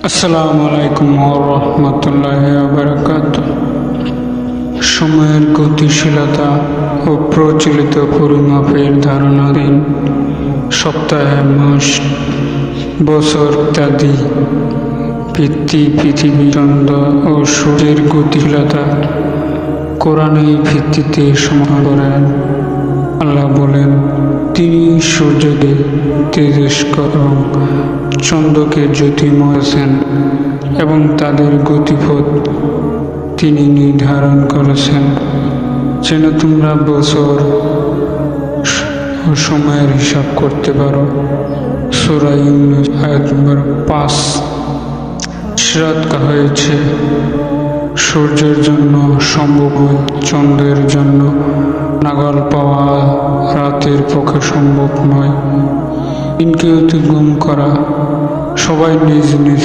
আসসালামু আলাইকুম ওয়া রাহমাতুল্লাহি ওয়া বারাকাতুহু। সময়ের গতিশীলতা ও প্রচলিত পরিমাপের ধারণাধীন সপ্তাহে, মাস, বছর ইত্যাদি পৃথিবী, চন্দ্র ও সূর্যের গতিশীলতা কোরআনের ভিত্তিতে সমাধান করেন। আল্লাহ বলেন, তিনি সূর্যকে তেজস্ক্র এবং চন্দ্রকে জ্যোতির্ময় করেছেন এবং তাদের গতিপথ তিনি নির্ধারণ করেছেন, যেন তোমরা বছর ও সময়ের হিসাব করতে পারো। সূরা ইউনূস আয়াত নম্বর 5। ইশারাত করা হয়েছে সূর্যের জন্য সম্ভব, চন্দ্রের জন্য নাগাল পাওয়া রাতের পক্ষে সম্ভব নয়। দিনকে অতিক্রম করা, সবাই নিজ নিজ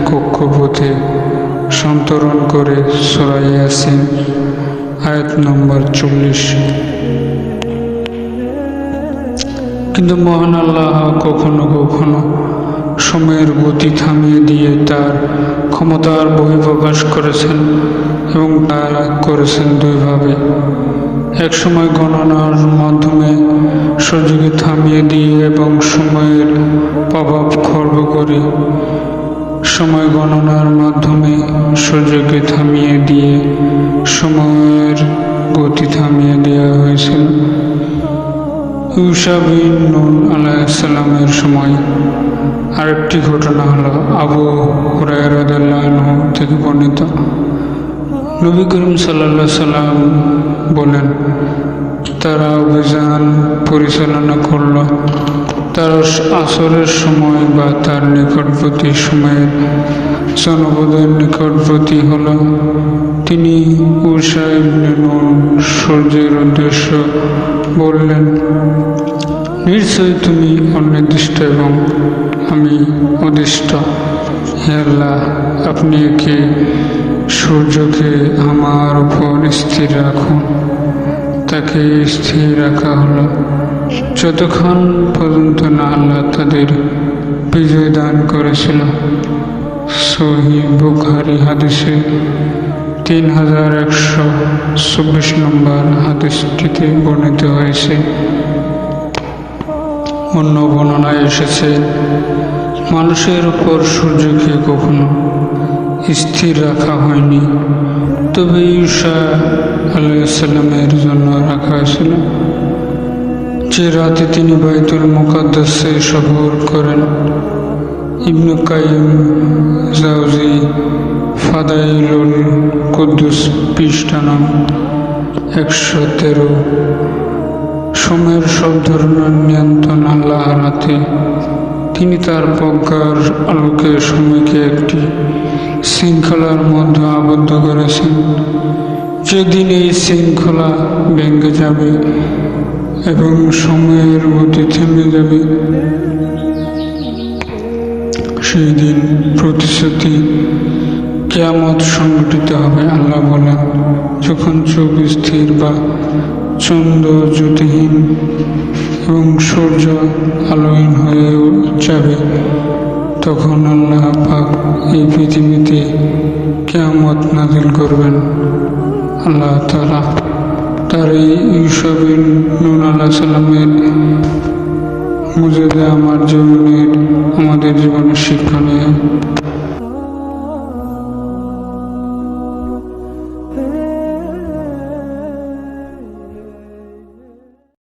কক্ষপথে সন্তরণ করে। সূরা ইয়াসিন আয়াত নম্বর 40। কিন্তু মহান আল্লাহ কখনো কখনো সময়ের গতি থামিয়ে দিয়ে তার ক্ষমতার বহিঃপ্রকাশ করেছেন এবং তা করেছেন দুইভাবে। এক সময় গণনার মাধ্যমে সূর্যকে থামিয়ে দিয়ে এবং সময়ের প্রভাব খর্ব করে। সময় গণনার মাধ্যমে সূর্যকে থামিয়ে দিয়ে সময়ের গতি থামিয়ে দেওয়া হয়েছিল। ইউশা বিন নুন আলাইহিস সালামের সময় আরেকটি ঘটনা হলো আবু হুরায়রা রাদিয়াল্লাহু আনহু থেকে বর্ণিত। নবী করিম সাল্লাল্লাহু আলাইহি সাল্লাম বলেন, তারা অভিযান পরিচালনা করল। তার আসরের সময় বা তার নিকটবর্তী সময়ের জনপদের নিকটবর্তী হল। তিনি ইউশা ইবনে নুন সূর্যের উদ্দেশ্য বললেন, নিশ্চয়ই তুমি অনির্দিষ্ট এবং আমি অদিষ্ট। হে আল্লাহ, আপনি একে সূর্যকে আমার উপর স্থির রাখুন। তাকে স্থির রাখা হলো যতক্ষণ পর্যন্ত না আল্লাহ তাদের বিজয় দান করেছিল। সহিহ বুখারী হাদিসে 3124 নম্বর হাদিসটিতে বর্ণিত হয়েছে। অন্য বর্ণনায় এসেছে, মানুষের উপর সূর্যকে কখনো স্থির রাখা হয়নি, তবে ঈসা আলাইহিস সালামের জন্য রাখা হয়েছিল, যে রাতে তিনি বাইতুল মুকাদ্দাসে সফর করেন। ইবনে কাইয়িম জাওজি ফাদাইলুল কুদ্দুস পৃষ্ঠা নং 113। সময়ের সব ধরনের নিয়ন্ত্রণ আল্লাহর হাতে। তিনি তার প্রজ্ঞার আলোকে সময়কে একটি শৃঙ্খলার মধ্যে আবদ্ধ করেছেন। যেদিন এই শৃঙ্খলা ভেঙে যাবে এবং সময়ের গতি থেমে যাবে, সেই দিন প্রতিশ্রুতি কিয়ামত সংঘটিত হবে। আল্লাহ বলেন, যখন চোখ স্থির বা চন্দ্র জ্যোতিহীন এবং সূর্য আলোহীন হয়ে যাবে, তখন আল্লাহ পাক এই পৃথিবীতে কিয়ামত নাযিল করবেন। আল্লাহ তাআলা তার এই ঈসা বিন নুন আলাইহিস সালামের মুজিজা আমাদের জীবনের শিক্ষণীয়।